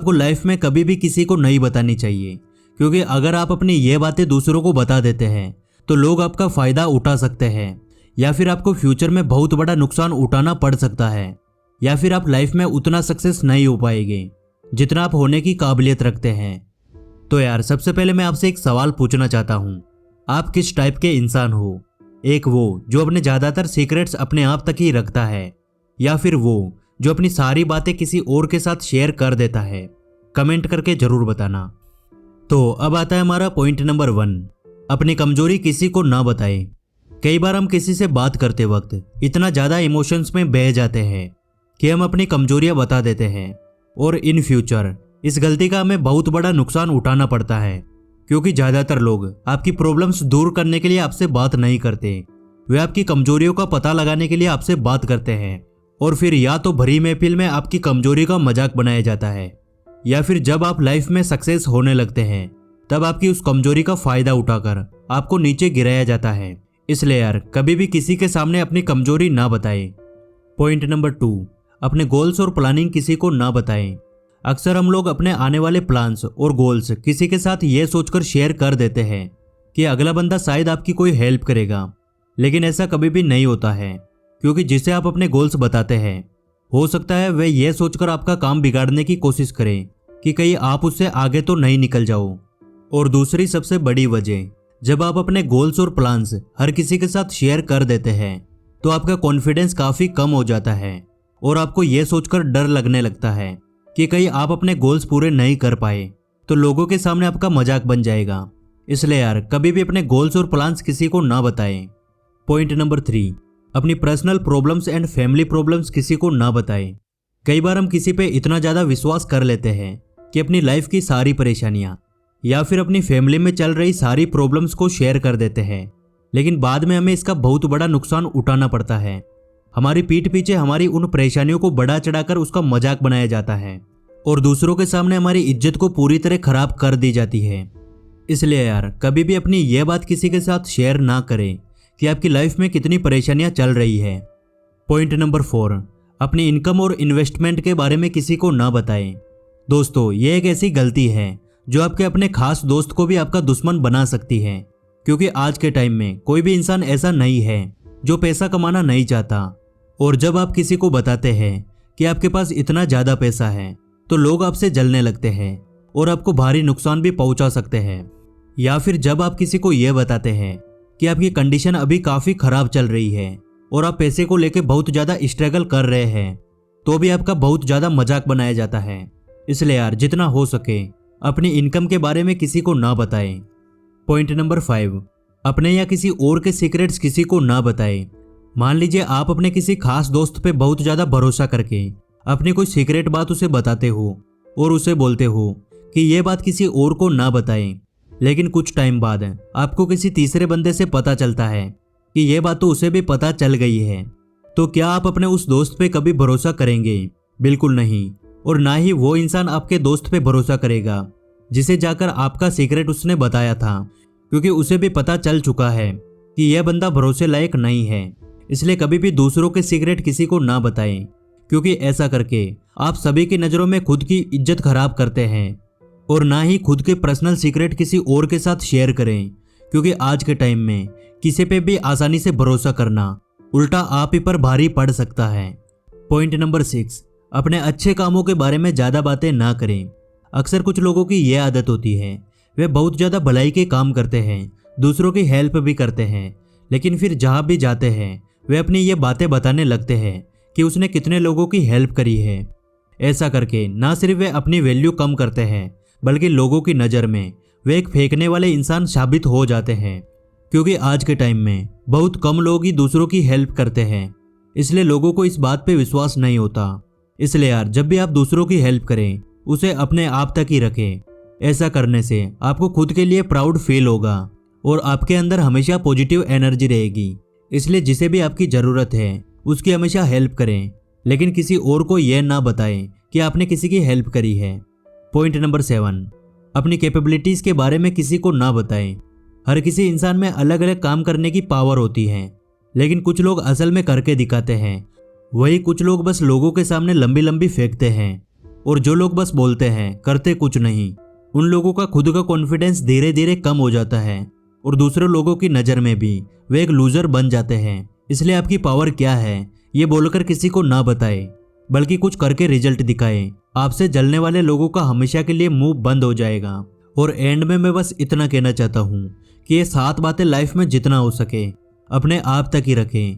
आपको लाइफ में कभी भी किसी को नहीं बतानी चाहिए, क्योंकि अगर आप अपनी ये बातें दूसरों को बता देते हैं तो लोग आपका फ़ायदा उठा सकते हैं, या फिर आपको फ्यूचर में बहुत बड़ा नुकसान उठाना पड़ सकता है, या फिर आप लाइफ में उतना सक्सेस नहीं हो पाएंगे जितना आप होने की काबिलियत रखते हैं। तो यार सबसे पहले मैं आपसे एक सवाल पूछना चाहता हूँ, आप किस टाइप के इंसान हो? एक वो जो अपने ज़्यादातर सीक्रेट्स अपने आप तक ही रखता है, या फिर वो जो अपनी सारी बातें किसी और के साथ शेयर कर देता है? कमेंट करके ज़रूर बताना। तो अब आता है हमारा पॉइंट नंबर 1, अपनी कमजोरी किसी को ना बताएं। कई बार हम किसी से बात करते वक्त इतना ज़्यादा इमोशंस में बह जाते हैं कि हम अपनी कमजोरियां बता देते हैं, और इन फ्यूचर इस गलती का हमें बहुत बड़ा नुकसान उठाना पड़ता है, क्योंकि ज़्यादातर लोग आपकी प्रॉब्लम्स दूर करने के लिए आपसे बात नहीं करते, वे आपकी कमजोरियों का पता लगाने के लिए आपसे बात करते हैं, और फिर या तो भरी महफिल में आपकी कमजोरी का मजाक बनाया जाता है, या फिर जब आप लाइफ में सक्सेस होने लगते हैं तब आपकी उस कमजोरी का फायदा उठाकर आपको नीचे गिराया जाता है। इसलिए यार कभी भी किसी के सामने अपनी कमजोरी ना बताएं। पॉइंट नंबर 2, अपने गोल्स और प्लानिंग किसी को ना बताएं। अक्सर हम लोग अपने आने वाले प्लान्स और गोल्स किसी के साथ ये सोचकर शेयर कर देते हैं कि अगला बंदा शायद आपकी कोई हेल्प करेगा, लेकिन ऐसा कभी भी नहीं होता है, क्योंकि जिसे आप अपने गोल्स बताते हैं हो सकता है वह यह सोचकर आपका काम बिगाड़ने की कोशिश करे कि कहीं आप उससे आगे तो नहीं निकल जाओ। और दूसरी सबसे बड़ी वजह, जब आप अपने गोल्स और प्लान्स हर किसी के साथ शेयर कर देते हैं तो आपका कॉन्फिडेंस काफ़ी कम हो जाता है, और आपको यह सोचकर डर लगने लगता है कि कहीं आप अपने गोल्स पूरे नहीं कर पाए तो लोगों के सामने आपका मजाक बन जाएगा। इसलिए यार कभी भी अपने गोल्स और प्लान्स किसी को ना बताएं। पॉइंट नंबर 3, अपनी personal problems and family problems किसी को ना बताएं। कई बार हम किसी पे इतना ज़्यादा विश्वास कर लेते हैं कि अपनी लाइफ की सारी परेशानियाँ या फिर अपनी फैमिली में चल रही सारी प्रॉब्लम्स को शेयर कर देते हैं, लेकिन बाद में हमें इसका बहुत बड़ा नुकसान उठाना पड़ता है। हमारी पीठ पीछे हमारी उन परेशानियों को बढ़ा चढ़ाकर उसका मजाक बनाया जाता है, और दूसरों के सामने हमारी इज्जत को पूरी तरह खराब कर दी जाती है। इसलिए यार कभी भी अपनी यह बात किसी के साथ शेयर ना करें कि आपकी लाइफ में कितनी परेशानियां चल रही है। पॉइंट नंबर 4, अपनी इनकम और इन्वेस्टमेंट के बारे में किसी को ना बताएं। दोस्तों ये एक ऐसी गलती है जो आपके अपने खास दोस्त को भी आपका दुश्मन बना सकती है, क्योंकि आज के टाइम में कोई भी इंसान ऐसा नहीं है जो पैसा कमाना नहीं चाहता, और जब आप किसी को बताते हैं कि आपके पास इतना ज़्यादा पैसा है तो लोग आपसे जलने लगते हैं और आपको भारी नुकसान भी पहुंचा सकते हैं। या फिर जब आप किसी को यह बताते हैं कि आपकी कंडीशन अभी काफ़ी ख़राब चल रही है और आप पैसे को लेकर बहुत ज़्यादा स्ट्रगल कर रहे हैं, तो भी आपका बहुत ज़्यादा मजाक बनाया जाता है। इसलिए यार जितना हो सके अपनी इनकम के बारे में किसी को ना बताएं। पॉइंट नंबर 5, अपने या किसी और के सीक्रेट्स किसी को ना बताएं। मान लीजिए आप अपने किसी खास दोस्त पे बहुत ज़्यादा भरोसा करके अपनी कोई सीक्रेट बात उसे बताते हो और उसे बोलते हो कि ये बात किसी और को ना बताएं, लेकिन कुछ टाइम बाद आपको किसी तीसरे बंदे से पता चलता है कि ये बात तो उसे भी पता चल गई है, तो क्या आप अपने उस दोस्त पे कभी भरोसा करेंगे? बिल्कुल नहीं। और ना ही वो इंसान आपके दोस्त पे भरोसा करेगा जिसे जाकर आपका सीक्रेट उसने बताया था, क्योंकि उसे भी पता चल चुका है कि यह बंदा भरोसे लायक नहीं है। इसलिए कभी भी दूसरों के सीक्रेट किसी को ना बताएं, क्योंकि ऐसा करके आप सभी की नज़रों में खुद की इज्जत खराब करते हैं। और ना ही खुद के पर्सनल सीक्रेट किसी और के साथ शेयर करें, क्योंकि आज के टाइम में किसी पे भी आसानी से भरोसा करना उल्टा आप ही पर भारी पड़ सकता है। पॉइंट नंबर 6, अपने अच्छे कामों के बारे में ज़्यादा बातें ना करें। अक्सर कुछ लोगों की यह आदत होती है, वे बहुत ज़्यादा भलाई के काम करते हैं, दूसरों की हेल्प भी करते हैं, लेकिन फिर जहाँ भी जाते हैं वे अपनी ये बातें बताने लगते हैं कि उसने कितने लोगों की हेल्प करी है। ऐसा करके ना सिर्फ वे अपनी वैल्यू कम करते हैं, बल्कि लोगों की नज़र में वे एक फेंकने वाले इंसान साबित हो जाते हैं, क्योंकि आज के टाइम में बहुत कम लोग ही दूसरों की हेल्प करते हैं। इसलिए लोगों को इस बात पे विश्वास नहीं होता। इसलिए यार जब भी आप दूसरों की हेल्प करें उसे अपने आप तक ही रखें। ऐसा करने से आपको खुद के लिए प्राउड फील होगा और आपके अंदर हमेशा पॉजिटिव एनर्जी रहेगी। इसलिए जिसे भी आपकी ज़रूरत है उसकी हमेशा हेल्प करें, लेकिन किसी और को यह ना बताएं कि आपने किसी की हेल्प करी है। पॉइंट नंबर 7, अपनी कैपेबिलिटीज़ के बारे में किसी को ना बताएं। हर किसी इंसान में अलग अलग काम करने की पावर होती है, लेकिन कुछ लोग असल में करके दिखाते हैं, वही कुछ लोग बस लोगों के सामने लंबी लंबी फेंकते हैं। और जो लोग बस बोलते हैं करते कुछ नहीं, उन लोगों का खुद का कॉन्फिडेंस धीरे धीरे कम हो जाता है और दूसरे लोगों की नज़र में भी वे एक लूजर बन जाते हैं। इसलिए आपकी पावर क्या है ये बोलकर किसी को ना बताए, बल्कि कुछ करके रिजल्ट दिखाए। आपसे जलने वाले लोगों का हमेशा के लिए मुंह बंद हो जाएगा। और एंड में मैं बस इतना कहना चाहता हूँ कि ये 7 बातें लाइफ में जितना हो सके अपने आप तक ही रखें,